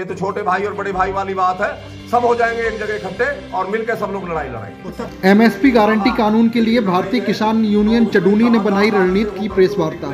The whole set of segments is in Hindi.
ये तो छोटे भाई और बड़े भाई वाली बात है। सब हो जाएंगे एक जगह इकट्ठे और मिलकर सब लोग लड़ाई लड़ाएंगे। एमएसपी गारंटी कानून के लिए भारतीय किसान यूनियन चडूनी ने बनाई रणनीति की प्रेस वार्ता।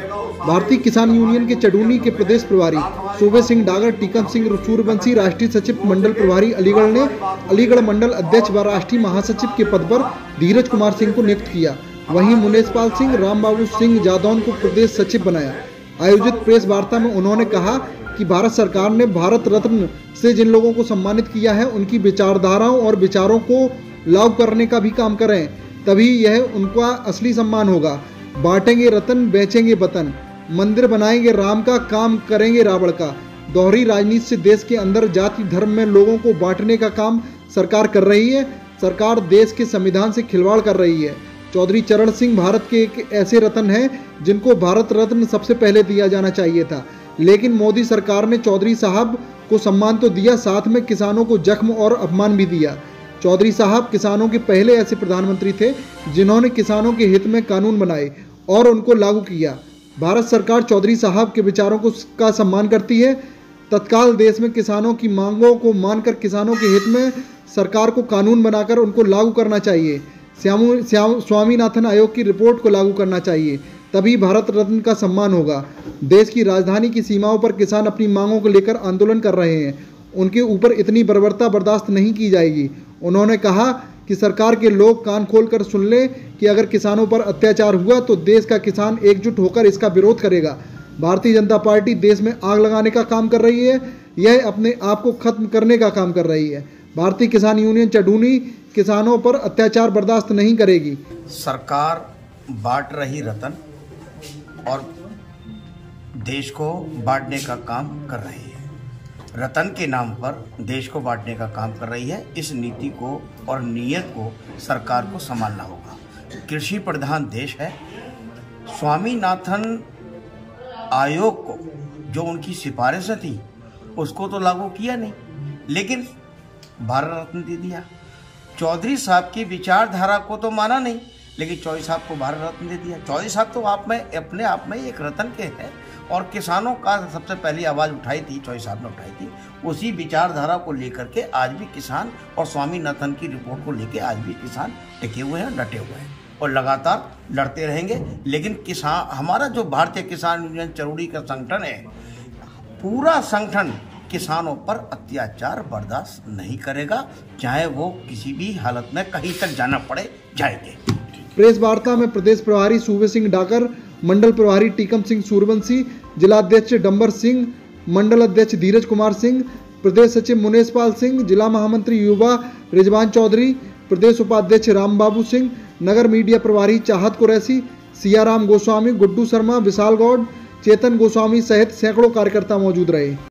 भारतीय किसान यूनियन के चडूनी के प्रदेश प्रभारी सूबे सिंह डागर, टीकम सिंह सूर्यवंशी, राष्ट्रीय सचिव मंडल प्रभारी अलीगढ़ ने अलीगढ़ मंडल अध्यक्ष व राष्ट्रीय महासचिव के पद पर धीरज कुमार सिंह को नियुक्त किया। वहीं मुनेशपाल सिंह रामबाबू सिंह जादौन को प्रदेश सचिव बनाया। आयोजित प्रेस वार्ता में उन्होंने कहा कि भारत सरकार ने भारत रत्न से जिन लोगों को सम्मानित किया है उनकी विचारधाराओं और विचारों को लागू करने का भी काम करें, तभी यह उनका असली सम्मान होगा। बांटेंगे रतन, बेचेंगे वतन, मंदिर बनाएंगे राम का, काम करेंगे रावण का। दोहरी राजनीति से देश के अंदर जाति धर्म में लोगों को बांटने का काम सरकार कर रही है। सरकार देश के संविधान से खिलवाड़ कर रही है। चौधरी चरण सिंह भारत के एक ऐसे रत्न हैं जिनको भारत रत्न सबसे पहले दिया जाना चाहिए था, लेकिन मोदी सरकार ने चौधरी साहब को सम्मान तो दिया, साथ में किसानों को जख्म और अपमान भी दिया। चौधरी साहब किसानों के पहले ऐसे प्रधानमंत्री थे जिन्होंने किसानों के हित में कानून बनाए और उनको लागू किया। भारत सरकार चौधरी साहब के विचारों का सम्मान करती है। तत्काल देश में किसानों की मांगों को मानकर किसानों के हित में सरकार को कानून बनाकर उनको लागू करना चाहिए। स्वामीनाथन आयोग की रिपोर्ट को लागू करना चाहिए, तभी भारत रत्न का सम्मान होगा। देश की राजधानी की सीमाओं पर किसान अपनी मांगों को लेकर आंदोलन कर रहे हैं, उनके ऊपर इतनी बर्बरता बर्दाश्त नहीं की जाएगी। उन्होंने कहा कि सरकार के लोग कान खोलकर सुन ले कि अगर किसानों पर अत्याचार हुआ तो देश का किसान एकजुट होकर इसका विरोध करेगा। भारतीय जनता पार्टी देश में आग लगाने का काम कर रही है, यह अपने आप को खत्म करने का काम कर रही है। भारतीय किसान यूनियन चडूनी किसानों पर अत्याचार बर्दाश्त नहीं करेगी। सरकार बांट रही रतन और देश को बांटने का काम कर रही है। रतन के नाम पर देश को बांटने का काम कर रही है। इस नीति को और नीयत को सरकार को संभालना होगा। कृषि प्रधान देश है। स्वामीनाथन आयोग को जो उनकी सिफारिशें थी उसको तो लागू किया नहीं, लेकिन भारत रत्न दे दिया। चौधरी साहब की विचारधारा को तो माना नहीं, लेकिन चौधरी साहब को भारत रत्न दे दिया। चौधरी साहब तो अपने आप में एक रत्न के हैं और किसानों का सबसे पहली आवाज़ उठाई थी, चौधरी साहब ने उठाई थी। उसी विचारधारा को लेकर के आज भी किसान और स्वामीनाथन की रिपोर्ट को लेकर आज भी किसान टिके हुए हैं, डटे हुए हैं और लगातार लड़ते रहेंगे। लेकिन किसान, हमारा जो भारतीय किसान यूनियन चरूड़ी का संगठन है, पूरा संगठन किसानों पर अत्याचार बर्दाश्त नहीं करेगा, चाहे वो किसी भी हालत में कहीं तक जाना पड़े जाएंगे। प्रेस वार्ता में प्रदेश प्रभारी सूबे सिंह डाकर, मंडल प्रभारी टीकम सिंह सूर्यवंशी, जिलाध्यक्ष डंबर सिंह, मंडल अध्यक्ष धीरज कुमार सिंह, प्रदेश सचिव मुनेशपाल सिंह, जिला महामंत्री युवा रिजवान चौधरी, प्रदेश उपाध्यक्ष रामबाबू सिंह, नगर मीडिया प्रभारी चाहत कुरैशी, सियाराम गोस्वामी, गुड्डू शर्मा, विशाल गौड़, चेतन गोस्वामी सहित सैकड़ों कार्यकर्ता मौजूद रहे।